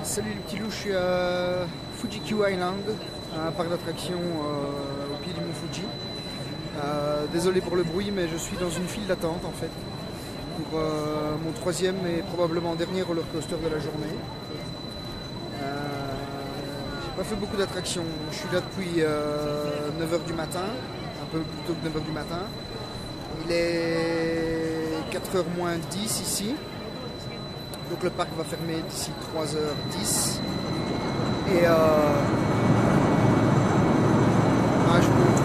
Salut les petits loups, je suis à Fuji-Q Island, un parc d'attractions au pied du mont Fuji. Désolé pour le bruit, mais je suis dans une file d'attente en fait pour mon troisième et probablement dernier roller coaster de la journée. J'ai pas fait beaucoup d'attractions, je suis là depuis 9h du matin, un peu plus tôt que 9h du matin. Il est 4h moins 10 ici. Donc le parc va fermer d'ici 3h10 et je vous montre.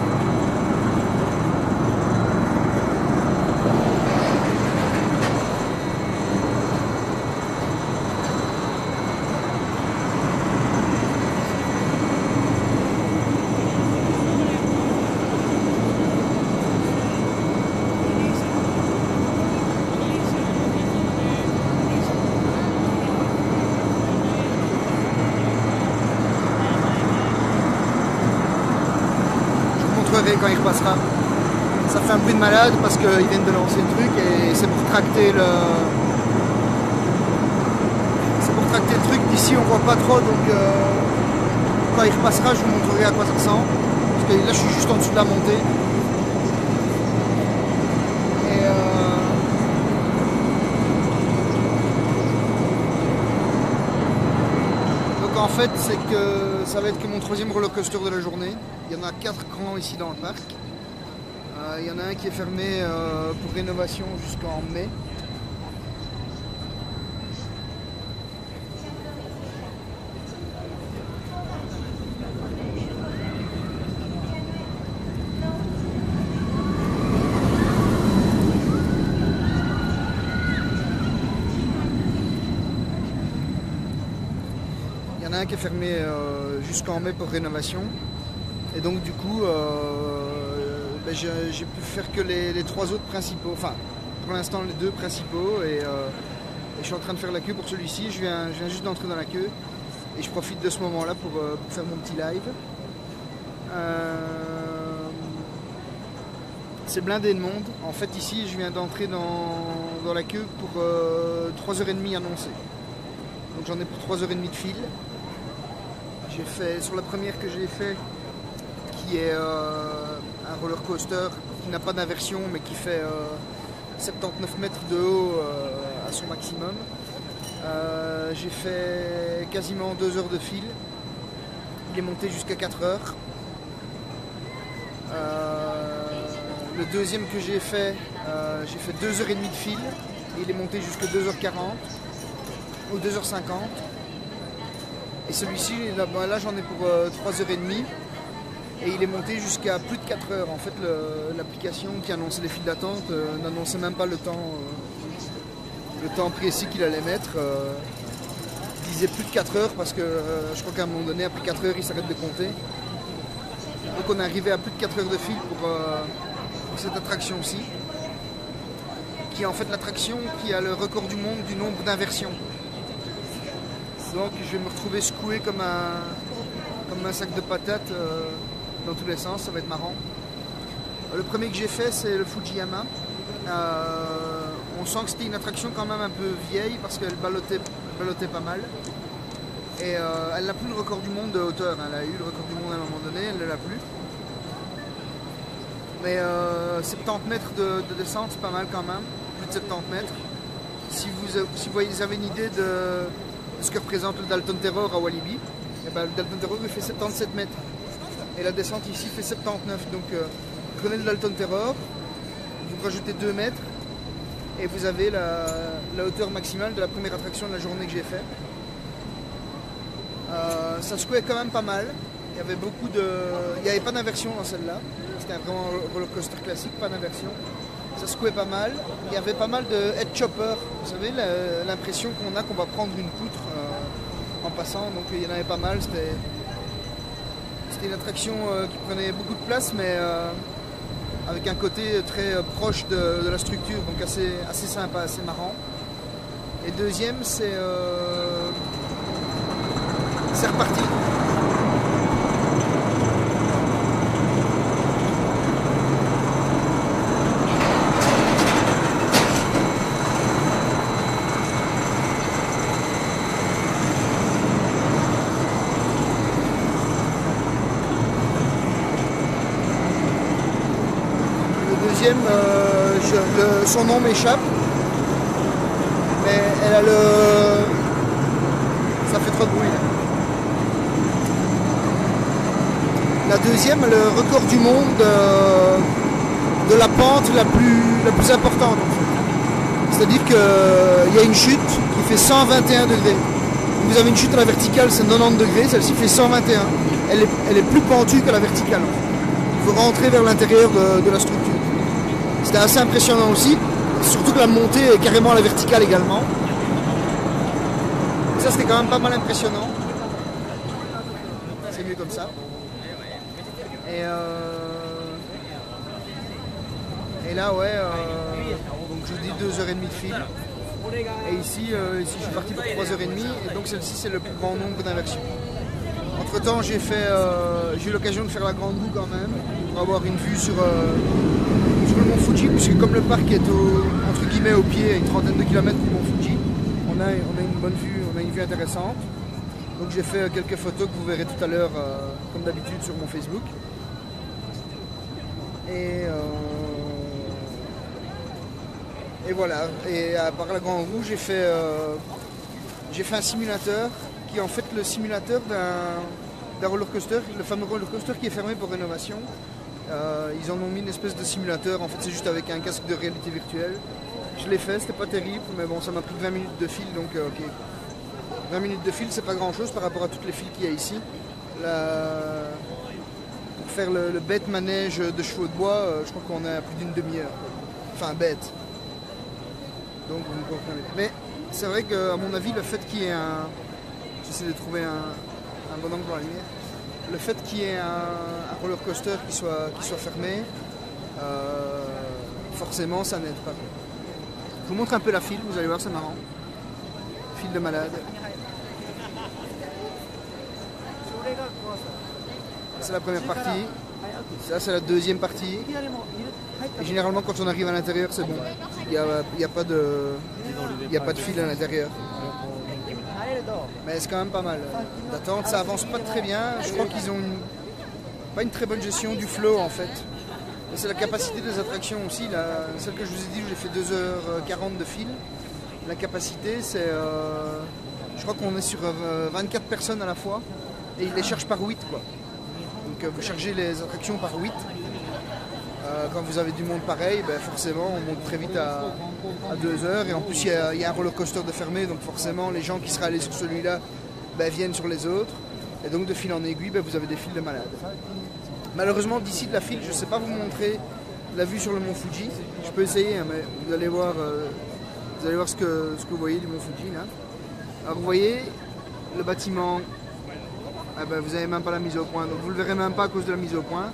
Quand il repassera. Ça fait un bruit de malade parce qu'ils viennent de lancer le truc et c'est pour tracter le. C'est pour tracter le truc. D'ici on voit pas trop, donc quand il repassera je vous montrerai à quoi ça ressemble. Parce que là je suis juste en dessous de la montée. Et donc en fait c'est que ça va être que mon troisième roller coaster de la journée. Il y en a 4 grands ici dans le parc. Il y en a un qui est fermé pour rénovation jusqu'en mai. Il y en a un qui est fermé jusqu'en mai pour rénovation. Et donc du coup, j'ai pu faire que les 3 autres principaux, enfin pour l'instant les 2 principaux et je suis en train de faire la queue pour celui-ci, je viens juste d'entrer dans la queue et je profite de ce moment-là pour faire mon petit live. C'est blindé de monde, en fait ici je viens d'entrer dans la queue pour 3h30 annoncées, donc j'en ai pour 3h30 de fil. J'ai fait, sur la première que j'ai fait, qui est un roller coaster qui n'a pas d'inversion mais qui fait 79 mètres de haut à son maximum. J'ai fait quasiment 2 heures de fil. Il est monté jusqu'à 4 heures. Le deuxième que j'ai fait 2h30 de fil et il est monté jusqu'à 2h40 ou 2h50. Et celui-ci, là j'en ai pour 3h30. Et il est monté jusqu'à plus de 4 heures. En fait, l'application qui annonçait les files d'attente n'annonçait même pas le temps précis qu'il allait mettre. Il disait plus de 4 heures parce que je crois qu'à un moment donné, après 4 heures, il s'arrête de compter. Donc on est arrivé à plus de 4 heures de fil pour cette attraction-ci, qui est en fait l'attraction qui a le record du monde du nombre d'inversions. Donc je vais me retrouver secoué comme un sac de patates dans tous les sens, ça va être marrant. Le premier que j'ai fait, c'est le Fujiyama. On sent que c'était une attraction quand même un peu vieille parce qu'elle ballottait pas mal. Et elle n'a plus le record du monde de hauteur. Elle a eu le record du monde à un moment donné, elle ne l'a plus. Mais 70 mètres de descente, c'est pas mal quand même. Plus de 70 mètres. Si vous avez une idée de ce que représente le Dalton Terror à Walibi, et ben, le Dalton Terror il fait 77 mètres. Et la descente ici fait 79. Donc prenez le Dalton Terror, vous rajoutez 2 mètres et vous avez la hauteur maximale de la première attraction de la journée que j'ai fait. Ça secouait quand même pas mal. Il n'y avait pas d'inversion dans celle-là. C'était vraiment un roller coaster classique, pas d'inversion. Ça secouait pas mal. Il y avait pas mal de head chopper. Vous savez, l'impression qu'on va prendre une poutre en passant. Donc il y en avait pas mal. C'était une attraction qui prenait beaucoup de place, mais avec un côté très proche de la structure, donc assez sympa, assez marrant. Et deuxième, c'est reparti. son nom m'échappe. Mais elle a le... Ça fait trop de bruit là. La deuxième a le record du monde de la pente la plus importante. C'est-à-dire qu'il y a une chute qui fait 121 degrés. Vous avez une chute à la verticale, c'est 90 degrés, celle-ci fait 121. Elle est plus pentue que la verticale. Il faut rentrer vers l'intérieur de la structure. C'était assez impressionnant aussi, surtout que la montée est carrément à la verticale également. Et ça c'était quand même pas mal impressionnant. C'est mieux comme ça. Et là ouais, donc je dis 2h30 de fil. Et ici je suis parti pour 3h30 et donc celle-ci c'est le plus grand nombre d'inversions. Entre temps j'ai eu l'occasion de faire la grande roue quand même pour avoir une vue sur le mont Fuji, puisque comme le parc est entre guillemets au pied à une trentaine de kilomètres du mont Fuji, on a une bonne vue, on a une vue intéressante. Donc j'ai fait quelques photos que vous verrez tout à l'heure comme d'habitude sur mon Facebook. Et voilà, et à part la grande roue, j'ai fait un simulateur qui est en fait le simulateur d'un roller coaster, le fameux roller coaster qui est fermé pour rénovation. Ils en ont mis une espèce de simulateur, en fait c'est juste avec un casque de réalité virtuelle. Je l'ai fait, c'était pas terrible, mais bon ça m'a pris 20 minutes de fil, donc ok. 20 minutes de fil c'est pas grand chose par rapport à toutes les fils qu'il y a ici. Pour faire le bête manège de chevaux de bois, je crois qu'on est à plus d'une demi-heure. Enfin bête. Donc vous me comprenez. Mais c'est vrai qu'à mon avis, le fait qu'il y ait un... J'essaie de trouver un bon angle pour la lumière. Le fait qu'il y ait un roller coaster qui soit fermé, forcément ça n'aide pas. Je vous montre un peu la file, vous allez voir, c'est marrant. File de malade. C'est la première partie. Ça c'est la deuxième partie. Et généralement quand on arrive à l'intérieur c'est bon. Il n'y a pas de fil à l'intérieur. Mais c'est quand même pas mal d'attente. Ça avance pas très bien. Je crois qu'ils ont pas une très bonne gestion du flow en fait. Et c'est la capacité des attractions aussi. Celle que je vous ai dit, j'ai fait 2h40 de fil. La capacité c'est... je crois qu'on est sur 24 personnes à la fois. Et ils les chargent par 8 quoi. Donc vous chargez les attractions par 8. Quand vous avez du monde pareil, ben forcément on monte très vite à 2 heures. Et en plus il y a un roller coaster de fermé, donc forcément les gens qui seraient allés sur celui-là ben, viennent sur les autres. Et donc de fil en aiguille, ben, vous avez des files de malades. Malheureusement d'ici de la file, je ne sais pas vous montrer la vue sur le mont Fuji. Je peux essayer, hein, mais vous allez voir ce que vous voyez du mont Fuji là. Alors vous voyez le bâtiment. Ah ben, vous n'avez même pas la mise au point, donc vous ne le verrez même pas à cause de la mise au point.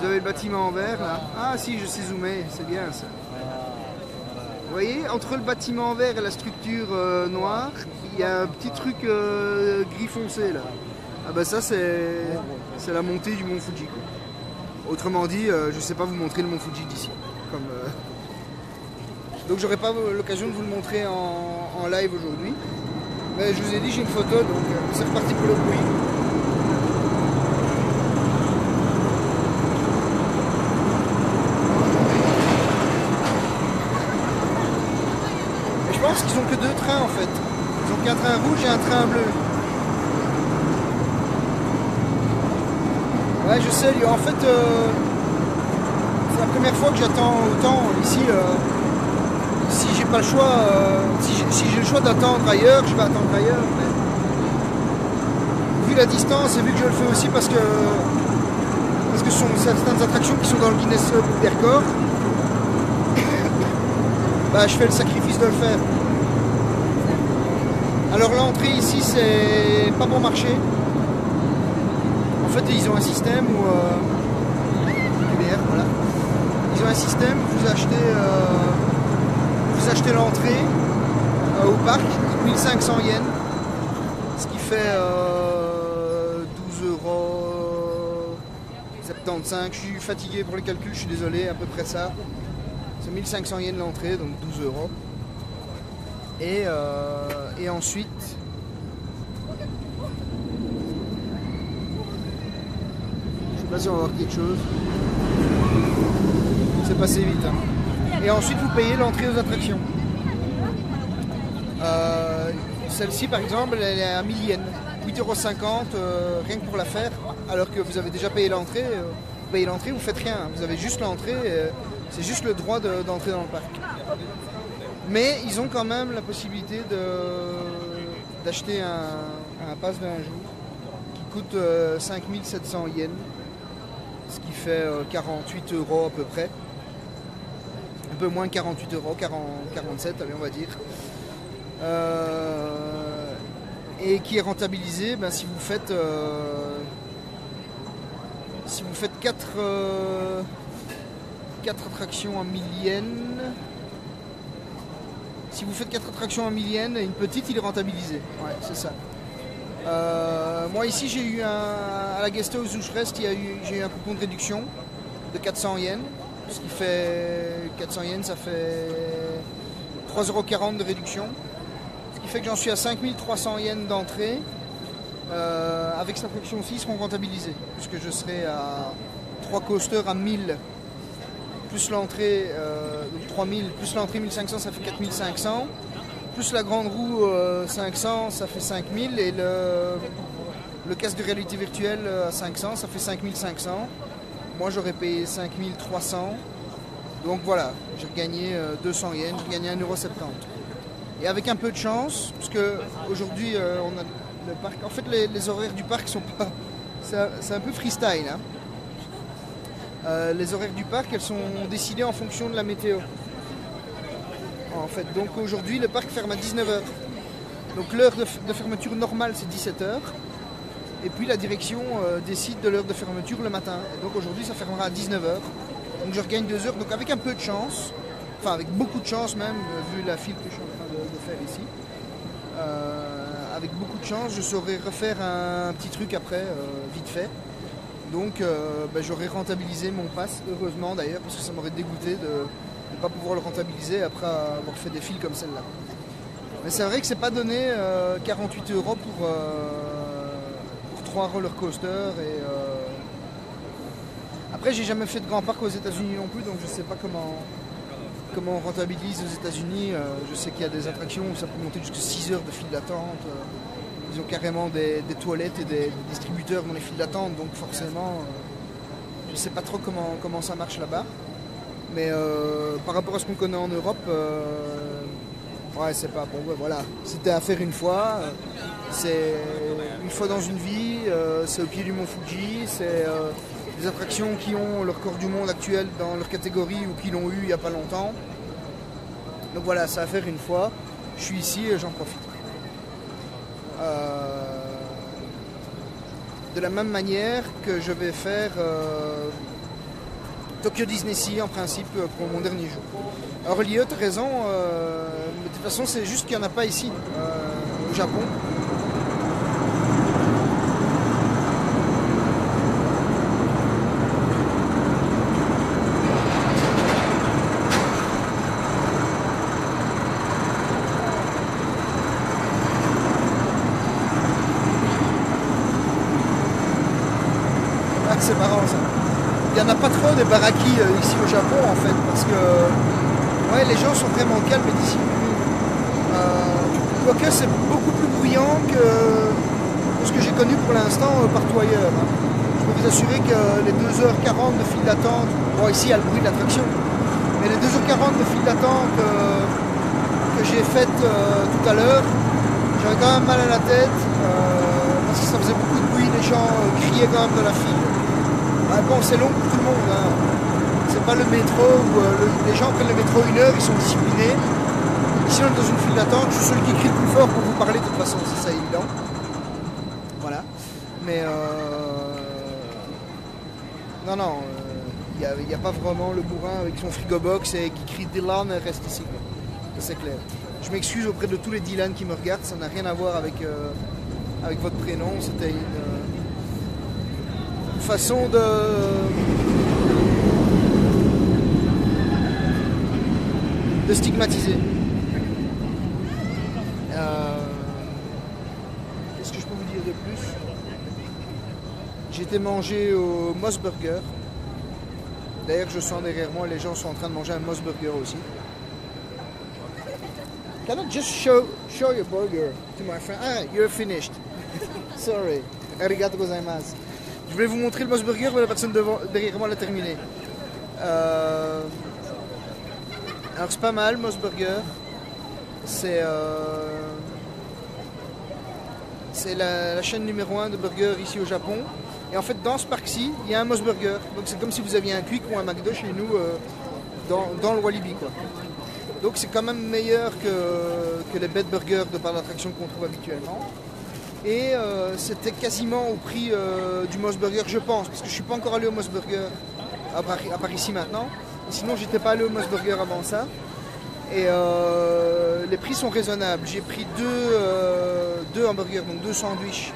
Vous avez le bâtiment en vert là. Ah si, je sais zoomer, c'est bien ça. Vous voyez, entre le bâtiment en vert et la structure noire, il y a un petit truc gris foncé là. Ah ben ça c'est la montée du mont Fuji quoi. Autrement dit, je ne sais pas vous montrer le mont Fuji d'ici. Donc j'aurai pas l'occasion de vous le montrer en live aujourd'hui. Mais je vous ai dit j'ai une photo, donc c'est reparti pour le bruit. Je pense qu'ils ont que 2 trains en fait. Ils ont qu'un train rouge et un train bleu. Ouais, je sais, en fait, c'est la première fois que j'attends autant ici. Si j'ai pas le choix, si j'ai le choix d'attendre ailleurs, je vais attendre ailleurs. Mais vu la distance et vu que je le fais aussi parce que ce sont certaines attractions qui sont dans le Guinness Book des records, bah, je fais le sacrifice de le faire. Alors l'entrée ici c'est pas bon marché. En fait ils ont un système où voilà. Ils ont un système où vous achetez l'entrée au parc 1500 yens, ce qui fait 12,75 €. Je suis fatigué pour les calculs, je suis désolé, à peu près ça. C'est 1500 yens l'entrée, donc 12 €. Et ensuite, je sais pas si on va voir quelque chose. C'est passé vite. Hein. Et ensuite vous payez l'entrée aux attractions. Celle-ci par exemple elle est à 1000 yens, 8,50 € rien que pour la faire, alors que vous avez déjà payé l'entrée. Vous payez l'entrée, vous faites rien, vous avez juste l'entrée, c'est juste le droit d'entrer dans le parc. Mais ils ont quand même la possibilité d'acheter un pass d'un jour qui coûte 5700 yens, ce qui fait 48 € à peu près. Un peu moins de 48 €, 47 allez on va dire. Et qui est rentabilisé si vous faites 4 attractions à 1000 yens. Si vous faites 4 attractions à 1000 yens, une petite, il est rentabilisé. Ouais, c'est ça. Moi ici, j'ai eu à la guest house où je reste, j'ai eu un coupon de réduction de 400 yens. Ce qui fait 400 yens, ça fait 3,40 € de réduction. Ce qui fait que j'en suis à 5300 yens d'entrée. Avec cette attraction-ci, ils seront rentabilisés. Puisque je serai à 3 coasters à 1000. Plus l'entrée, donc 3000, plus l'entrée 1500, ça fait 4500. Plus la grande roue 500, ça fait 5000. Et le casque de réalité virtuelle à 500, ça fait 5500. Moi j'aurais payé 5300. Donc voilà, j'ai gagné 200 yens, j'ai gagné 1,70 €. Et avec un peu de chance, parce qu'aujourd'hui on a le parc. En fait les horaires du parc sont pas. C'est un peu freestyle. Hein. Les horaires du parc, elles sont décidées en fonction de la météo. En fait, donc aujourd'hui, le parc ferme à 19 h. Donc l'heure de fermeture normale, c'est 17 h. Et puis la direction décide de l'heure de fermeture le matin. Et donc aujourd'hui, ça fermera à 19 h. Donc je regagne 2 heures. Donc avec un peu de chance, enfin avec beaucoup de chance même, vu la file que je suis en train de faire ici, avec beaucoup de chance, je saurais refaire un petit truc après, vite fait. Donc j'aurais rentabilisé mon pass, heureusement d'ailleurs, parce que ça m'aurait dégoûté de ne pas pouvoir le rentabiliser après avoir fait des files comme celle-là. Mais c'est vrai que c'est pas donné 48 € pour 3 roller coasters. Après j'ai jamais fait de grand parc aux États-Unis non plus, donc je sais pas comment on rentabilise aux États-Unis. Je sais qu'il y a des attractions où ça peut monter jusqu'à 6 heures de file d'attente. Ils ont carrément des toilettes et des distributeurs dans les files d'attente, donc forcément, je ne sais pas trop comment ça marche là-bas. Mais par rapport à ce qu'on connaît en Europe, ouais, c'est pas bon. Voilà, c'était à faire une fois. C'est une fois dans une vie. C'est au pied du mont Fuji. C'est des attractions qui ont le record du monde actuel dans leur catégorie ou qui l'ont eu il n'y a pas longtemps. Donc voilà, c'est à faire une fois. Je suis ici et j'en profite. De la même manière que je vais faire Tokyo Disney Sea en principe pour mon dernier jour. Alors Lio, tu as raison, mais de toute façon c'est juste qu'il n'y en a pas ici au Japon. C'est marrant ça. Il n'y en a pas trop des baraki ici au Japon en fait, parce que ouais, les gens sont vraiment calmes et disciplinés. Quoique c'est beaucoup plus bruyant que ce que j'ai connu pour l'instant partout ailleurs. Hein. Je peux vous assurer que les 2h40 de file d'attente, bon ici il y a le bruit de l'attraction, mais les 2h40 de file d'attente que j'ai faites tout à l'heure, j'avais quand même mal à la tête parce que ça faisait beaucoup de bruit, les gens criaient quand même de la file. Ah bon, c'est long pour tout le monde. Hein. C'est pas le métro où les gens prennent le métro 1 heure, ils sont disciplinés. Ici, on est dans une file d'attente. Je suis celui qui crie le plus fort pour vous parler, de toute façon, c'est ça évident. Voilà. Mais non, il n'y a pas vraiment le bourrin avec son frigo-box et qui crie Dylan reste ici. Ça, c'est clair. Je m'excuse auprès de tous les Dylan qui me regardent. Ça n'a rien à voir avec votre prénom. C'était une façon de stigmatiser. Qu'est-ce que je peux vous dire de plus? J'ai été manger au Moss Burger D'ailleurs, je sens derrière moi, les gens sont en train de manger un Moss Burger aussi. Can I just show your burger to my friend? Ah, you're finished. Sorry. Arigato gozaimasu. Je voulais vous montrer le Moss Burger, mais la personne derrière moi l'a terminé. Alors c'est pas mal, Moss Burger. C'est la chaîne numéro 1 de burgers ici au Japon. Et en fait, dans ce parc-ci, il y a un Moss Burger. Donc c'est comme si vous aviez un Quick ou un McDo chez nous dans le Walibi, quoi. Donc c'est quand même meilleur que les bed burgers de par l'attraction qu'on trouve habituellement. Et c'était quasiment au prix du Moss Burger, je pense, parce que je suis pas encore allé au Moss Burger à part ici maintenant. Sinon, j'étais pas allé au Moss Burger avant ça. Et les prix sont raisonnables. J'ai pris deux hamburgers, donc 2 sandwichs.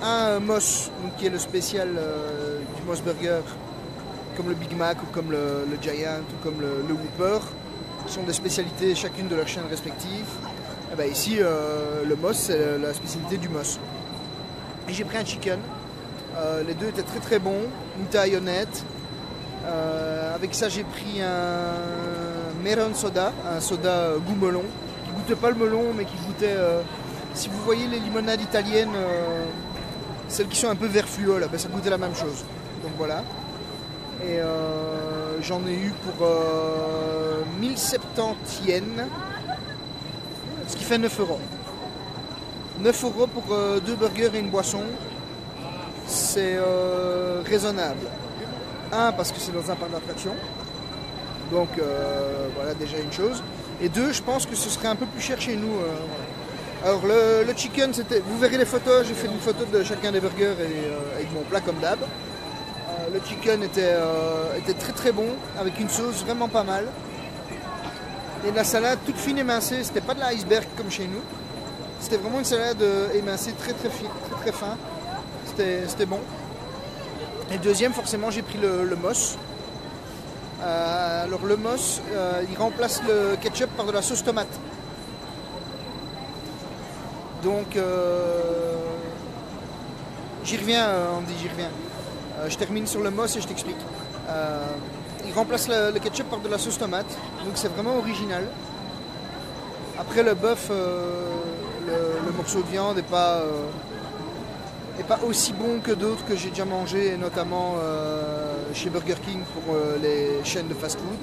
Un Moss, donc, qui est le spécial du Moss Burger, comme le Big Mac ou comme le Giant ou comme le Whopper. Ce sont des spécialités chacune de leurs chaînes respectives. Et ben ici, le Moss, c'est la spécialité du Moss. Et j'ai pris un chicken. Les deux étaient très très bons. Une taille honnête. Avec ça, j'ai pris un Meron Soda, un soda goût melon, qui goûtait pas le melon, mais qui goûtait... si vous voyez les limonades italiennes, celles qui sont un peu vert fluo, là, ben, ça goûtait la même chose. Donc voilà. Et j'en ai eu pour 1070 yens, ce qui fait 9 euros. 9 euros pour 2 burgers et une boisson, c'est raisonnable. Un, parce que c'est dans un parc d'attraction, donc voilà déjà une chose. Et deux, je pense que ce serait un peu plus cher chez nous. Alors le chicken, c'était, vous verrez les photos, j'ai fait une photo de chacun des burgers et avec mon plat comme d'hab. Le chicken était très très bon, avec une sauce vraiment pas mal. Et de la salade toute fine émincée, c'était pas de l'iceberg comme chez nous. C'était vraiment une salade émincée très très fine, très très fin. C'était bon. Et deuxième, forcément, j'ai pris le Moss. Alors le Moss, il remplace le ketchup par de la sauce tomate. Donc, j'y reviens, Andy, j'y reviens. Je termine sur le Moss et je t'explique. Il remplace le ketchup par de la sauce tomate, donc c'est vraiment original. Après le bœuf, le morceau de viande n'est pas aussi bon que d'autres que j'ai déjà mangé, notamment chez Burger King pour les chaînes de fast-food.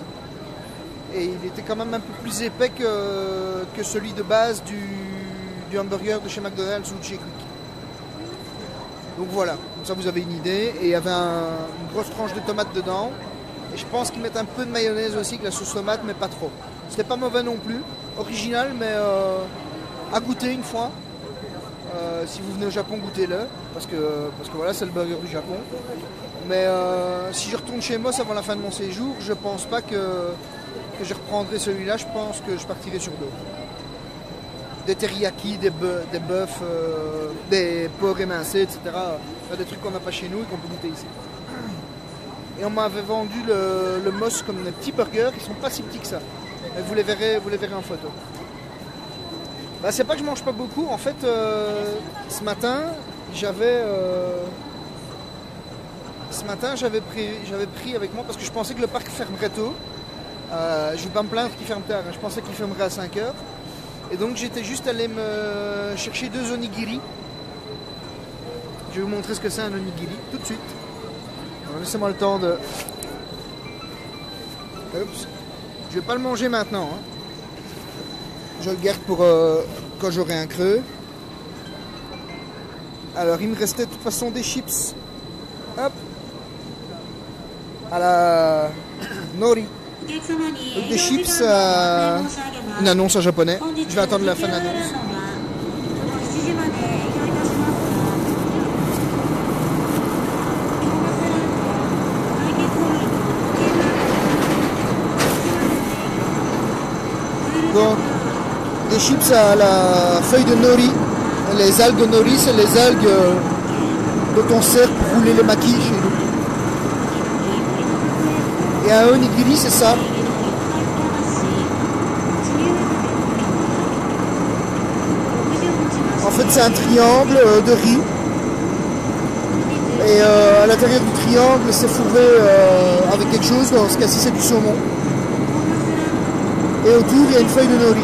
Et il était quand même un peu plus épais que celui de base du hamburger de chez McDonald's ou de chez Quick. Donc voilà, comme ça vous avez une idée. Et il y avait une grosse tranche de tomate dedans. Et je pense qu'ils mettent un peu de mayonnaise aussi, que la sauce tomate, mais pas trop. C'était pas mauvais non plus, original, mais à goûter une fois. Si vous venez au Japon, goûtez-le, parce que voilà, c'est le burger du Japon. Mais si je retourne chez moi avant la fin de mon séjour, je pense pas que je reprendrai celui-là, je pense que je partirai sur d'autres. Des teriyaki, des bœufs, des porcs émincés, etc. Des trucs qu'on n'a pas chez nous et qu'on peut goûter ici. Et on m'avait vendu le Moss comme des petits burgers, ils sont pas si petits que ça. Mais vous les verrez en photo. Bah, c'est pas que je mange pas beaucoup, en fait ce matin j'avais pris avec moi parce que je pensais que le parc fermerait tôt. Je vais pas me plaindre qu'il ferme tard, hein. Je pensais qu'il fermerait à 5 h. Et donc j'étais juste allé me chercher 2 onigiri. Je vais vous montrer ce que c'est un onigiri tout de suite. Laissez-moi le temps de... Oups. Je vais pas le manger maintenant, hein. Je le garde pour quand j'aurai un creux. Alors il me restait de toute façon des chips. Hop. À la nori. Donc des chips, une annonce en japonais. Je vais attendre la fin de l'annonce. Donc, des chips à la feuille de nori. Les algues de nori, c'est les algues dont on sert pour rouler les makis chez nous. Et un onigiri, c'est ça. En fait, c'est un triangle de riz. Et à l'intérieur du triangle, c'est fourré avec quelque chose. Dans ce cas-ci, c'est du saumon. Et autour, il y a une feuille de nori.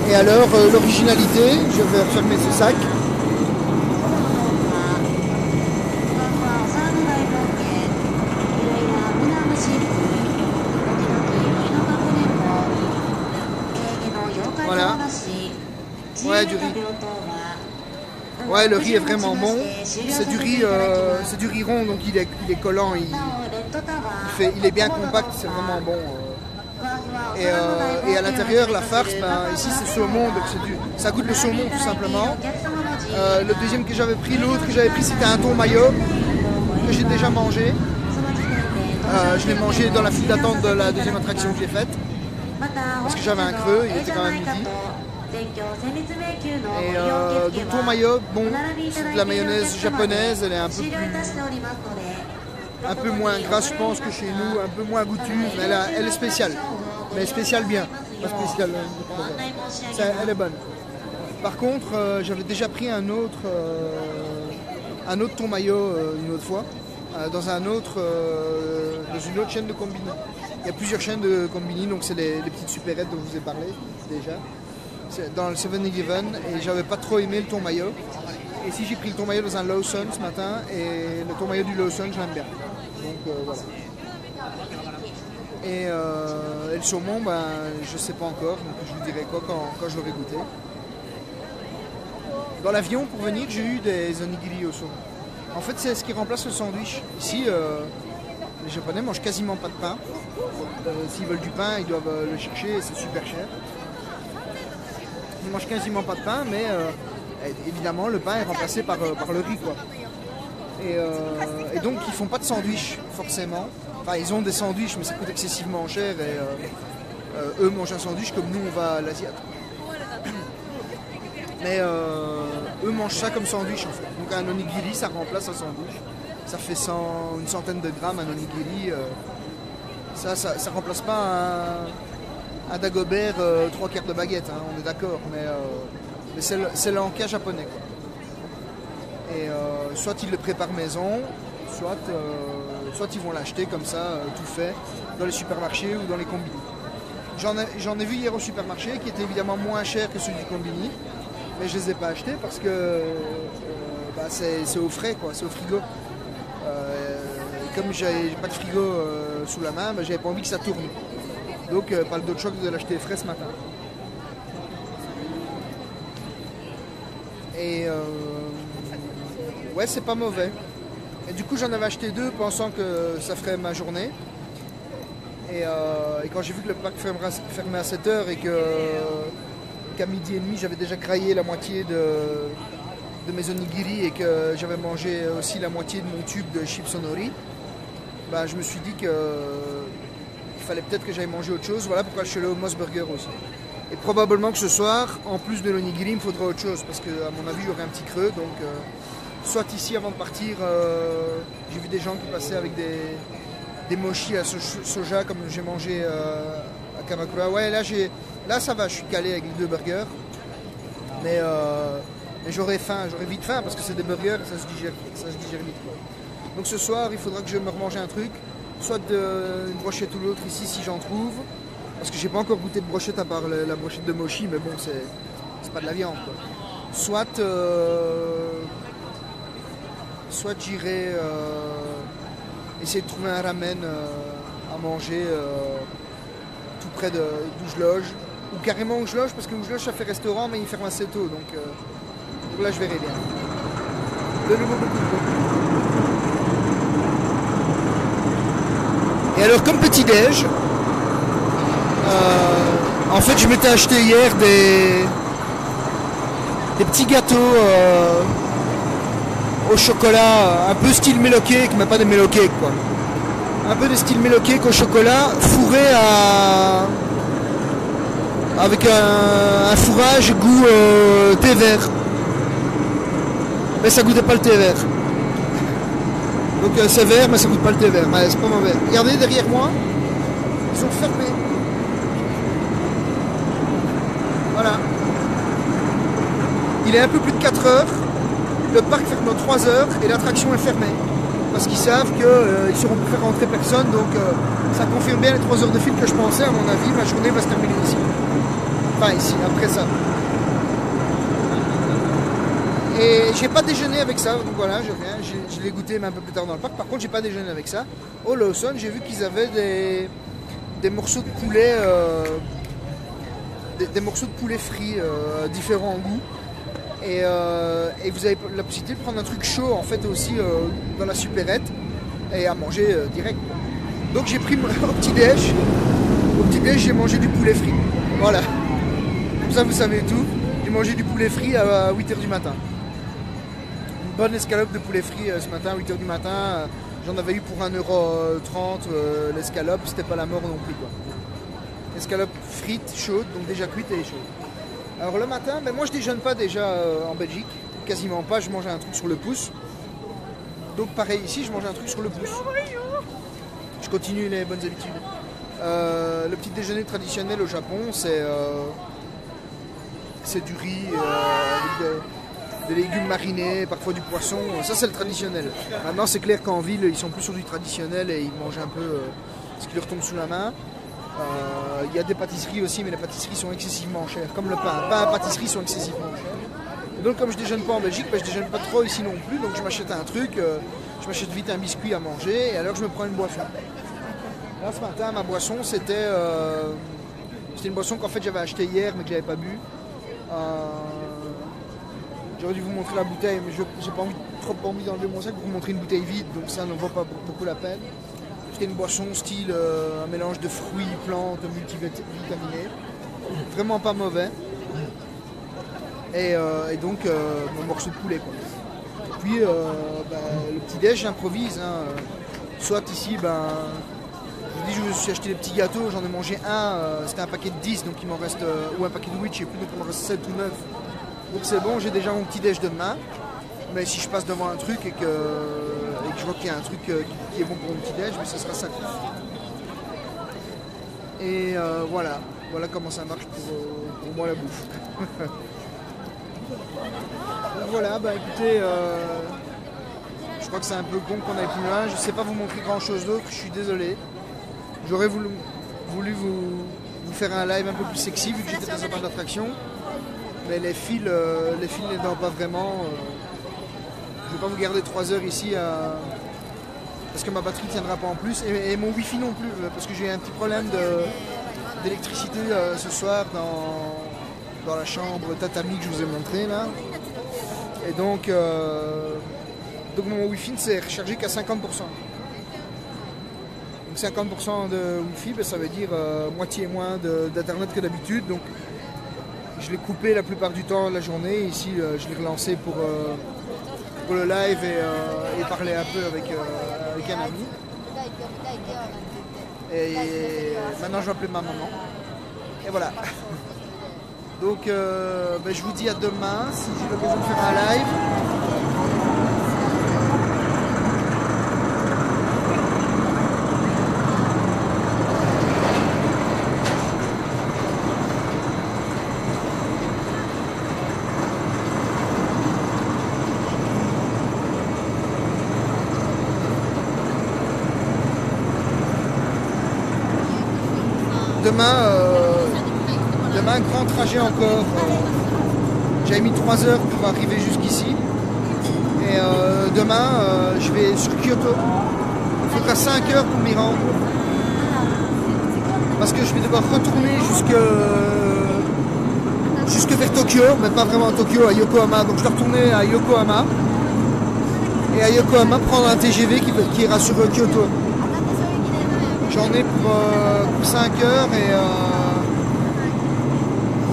Et alors, l'originalité, je vais refermer ce sac. Voilà. Ouais, du riz. Ouais, le riz est vraiment bon. C'est du riz rond, donc il est collant, il est bien compact, c'est vraiment bon. Et à l'intérieur, la farce, ben, ici c'est saumon, donc ça goûte le saumon tout simplement. Le deuxième que j'avais pris, l'autre que j'avais pris, c'était un thon mayo que j'ai déjà mangé. Je l'ai mangé dans la file d'attente de la deuxième attraction que j'ai faite. Parce que j'avais un creux, il était quand même midi. Et donc thon mayo, bon, c'est de la mayonnaise japonaise, elle est un peu moins grasse je pense que chez nous, un peu moins goûtue, mais elle est spéciale. Mais spéciale bien, pas spéciale. Elle est bonne. Par contre, j'avais déjà pris un autre thon mayo une autre fois, dans une autre chaîne de combini. Il y a plusieurs chaînes de combini, donc c'est les petites supérettes dont je vous ai parlé déjà. Dans le 7-Eleven, et j'avais pas trop aimé le thon mayo. Et ici j'ai pris le thon mayo dans un Lawson ce matin, et le thon mayo du Lawson je l'aime bien. Donc voilà. Et le saumon, ben, je sais pas encore, donc je vous dirai quoi quand je l'aurai goûté. Dans l'avion pour venir, j'ai eu des onigiri au saumon. En fait, c'est ce qui remplace le sandwich. Ici, les Japonais mangent quasiment pas de pain. S'ils veulent du pain, ils doivent le chercher et c'est super cher. Ils mangent quasiment pas de pain, mais évidemment, le pain est remplacé par le riz, quoi. Et donc, ils font pas de sandwich, forcément. Enfin, ils ont des sandwichs, mais ça coûte excessivement cher. Et eux mangent un sandwich comme nous, on va à l'Asiate. Mais eux mangent ça comme sandwich, en fait. Donc, un onigiri, ça remplace un sandwich. Ça fait une centaine de grammes, un onigiri. Ça remplace pas un dagobert 3 quarts de baguette, hein, on est d'accord. Mais c'est l'encas japonais, quoi. Et soit ils le préparent maison, soit ils vont l'acheter comme ça, tout fait, dans les supermarchés ou dans les combini. J'en ai vu hier au supermarché, qui était évidemment moins cher que celui du combini, mais je ne les ai pas achetés parce que c'est au frais, quoi, c'est au frigo. Comme j'avais pas de frigo sous la main, j'avais pas envie que ça tourne. Donc pas d'autre choix que de l'acheter frais ce matin. Et ouais, c'est pas mauvais. Et du coup, j'en avais acheté 2 pensant que ça ferait ma journée. Et quand j'ai vu que le parc fermait à 7h et qu'à midi et demi, j'avais déjà craillé la moitié de mes onigiri et que j'avais mangé aussi la moitié de mon tube de chips nori, bah, je me suis dit qu'il fallait peut-être que j'aille manger autre chose. Voilà pourquoi je suis allé au Moss Burger aussi. Et probablement que ce soir, en plus de l'onigiri, il me faudra autre chose parce qu'à mon avis, il y aurait un petit creux. Donc, soit ici avant de partir, j'ai vu des gens qui passaient avec des mochis à soja comme j'ai mangé à Kamakura. Ouais, là ça va, je suis calé avec les 2 burgers. Mais j'aurai vite faim parce que c'est des burgers et ça se digère vite, quoi. Donc ce soir, il faudra que je me remange un truc, soit une brochette ou l'autre ici si j'en trouve. Parce que j'ai pas encore goûté de brochette à part la brochette de mochi, mais bon, c'est pas de la viande, quoi. Soit j'irai essayer de trouver un ramen à manger tout près d'où je loge, ou carrément où je loge, parce que où je loge ça fait restaurant, mais il ferme assez tôt, donc là je verrai bien. De nouveau beaucoup de bon. Et alors comme petit déj, en fait je m'étais acheté hier des petits gâteaux au chocolat, un peu style Melo Cake, mais pas des Melo Cake, quoi. Un peu de style Melo Cake au chocolat, fourré avec un fourrage goût thé vert. Mais ça goûtait pas le thé vert. Donc c'est vert, mais ça goûte pas le thé vert. Mais c'est pas mauvais. Regardez derrière moi, ils sont fermés. Voilà. Il est un peu plus de 4 heures, le parc ferme dans 3 heures et l'attraction est fermée. Parce qu'ils savent qu'ils ne sauront plus faire rentrer personne, donc ça confirme bien les 3 heures de fil que je pensais. À mon avis, ma journée va se terminer ici. Enfin ici, après ça. Et j'ai pas déjeuné avec ça, donc voilà, je l'ai goûté mais un peu plus tard dans le parc. Par contre, j'ai pas déjeuné avec ça. Au Lawson, j'ai vu qu'ils avaient des morceaux de poulet, des morceaux de poulet frits différents en goût. Et vous avez la possibilité de prendre un truc chaud en fait aussi dans la supérette et à manger direct. Donc j'ai pris au petit-déj. Au petit-déj, j'ai mangé du poulet frit. Voilà. Comme ça, vous savez tout. J'ai mangé du poulet frit à 8h du matin. Une bonne escalope de poulet frit ce matin à 8h du matin. J'en avais eu pour 1,30 € l'escalope. C'était pas la mort non plus, quoi. Escalope frite, chaude, donc déjà cuite et chaude. Alors le matin, ben moi je déjeune pas déjà en Belgique. Quasiment pas, je mange un truc sur le pouce. Donc pareil ici, je mange un truc sur le pouce. Je continue les bonnes habitudes. Le petit déjeuner traditionnel au Japon, c'est du riz avec des légumes marinés, parfois du poisson. Ça, c'est le traditionnel. Maintenant, c'est clair qu'en ville, ils sont plus sur du traditionnel et ils mangent un peu ce qui leur tombe sous la main. Il y a des pâtisseries aussi, mais les pâtisseries sont excessivement chères. Comme le pain. Pain et pâtisserie sont excessivement chers. Et donc, comme je déjeune pas en Belgique, ben, je déjeune pas trop ici non plus. Donc, je m'achète un truc, je m'achète vite un biscuit à manger et alors je me prends une boisson. Là, ce matin, ma boisson, c'était une boisson qu'en fait j'avais achetée hier, mais que j'avais pas bu. J'aurais dû vous montrer la bouteille, mais j'ai pas trop envie d'enlever mon sac pour vous montrer une bouteille vide, donc ça ne vaut pas beaucoup la peine. C'était une boisson style un mélange de fruits, plantes, multivitaminés. Vraiment pas mauvais. Et donc mon morceau de poulet, quoi. Et puis le petit déj, j'improvise. Hein. Soit ici, je me suis acheté des petits gâteaux, j'en ai mangé un, c'était un paquet de 10, donc il m'en reste, ou un paquet de 8, je sais plus, donc il m'en reste 7 ou 9. Donc c'est bon, j'ai déjà mon petit déj demain. Mais si je passe devant un truc et que je vois qu'il y a un truc qui est bon pour mon petit déj, mais ce sera ça. Et voilà comment ça marche pour moi la bouffe. Donc voilà, écoutez, je crois que c'est un peu con qu'on aille plus loin. Je ne sais pas vous montrer grand chose d'autre, je suis désolé. J'aurais voulu vous faire un live un peu plus sexy vu que j'étais dans un parc d'attraction. Mais les fils n'aidant pas vraiment. Je ne vais pas vous garder 3 heures ici parce que ma batterie ne tiendra pas en plus. Et mon wifi non plus, parce que j'ai un petit problème d'électricité ce soir dans la chambre tatami que je vous ai montré là. Et donc mon wifi ne s'est rechargé qu'à 50%. Donc 50% de wifi, ça veut dire moitié moins d'internet que d'habitude. Donc je l'ai coupé la plupart du temps de la journée. Ici je l'ai relancé pour le live et parler un peu avec un ami. Et maintenant je vais appeler ma maman. Et voilà. Donc je vous dis à demain si j'ai l'occasion de faire un live. Demain, grand trajet encore. J'avais mis 3 heures pour arriver jusqu'ici. Et demain, je vais sur Kyoto. Il faudra 5 heures pour m'y rendre. Parce que je vais devoir retourner jusque vers Tokyo, mais pas vraiment à Tokyo, à Yokohama. Donc je dois retourner à Yokohama. Et à Yokohama, prendre un TGV qui ira sur Kyoto. J'en ai pour 5 heures et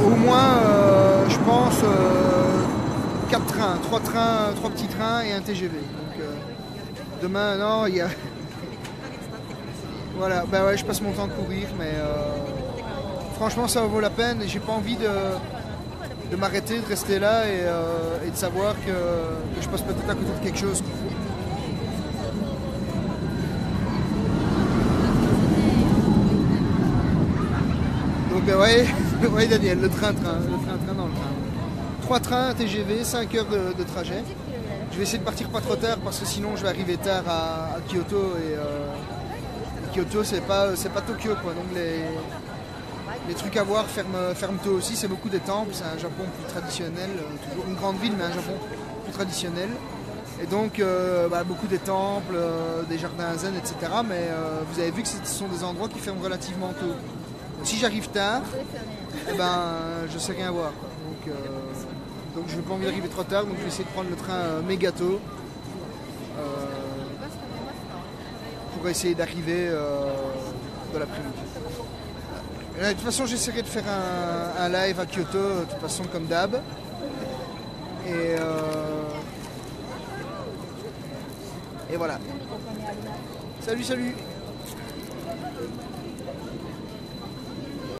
au moins, je pense, 4 trains, 3 petits trains et un TGV. Donc demain, non, il y a... Voilà, ouais, je passe mon temps à courir, mais franchement, ça vaut la peine. J'ai pas envie de m'arrêter, de rester là et de savoir que je passe peut-être à côté de quelque chose. Donc ouais Daniel, le train dans le train. 3 trains TGV, 5 heures de trajet. Je vais essayer de partir pas trop tard parce que sinon je vais arriver tard à Kyoto et Kyoto c'est pas Tokyo quoi. Donc les trucs à voir ferment tôt aussi, c'est beaucoup des temples, c'est un Japon plus traditionnel, toujours une grande ville mais un Japon plus traditionnel. Et donc beaucoup des temples, des jardins zen, etc. Mais vous avez vu que ce sont des endroits qui ferment relativement tôt. Donc, si j'arrive tard, je sais rien voir quoi. Donc je n'ai pas envie d'arriver trop tard, donc je vais essayer de prendre le train méga tôt pour essayer d'arriver dans l'après-midi. De toute façon j'essaierai de faire un live à Kyoto, de toute façon comme d'hab. Et voilà. Salut, salut!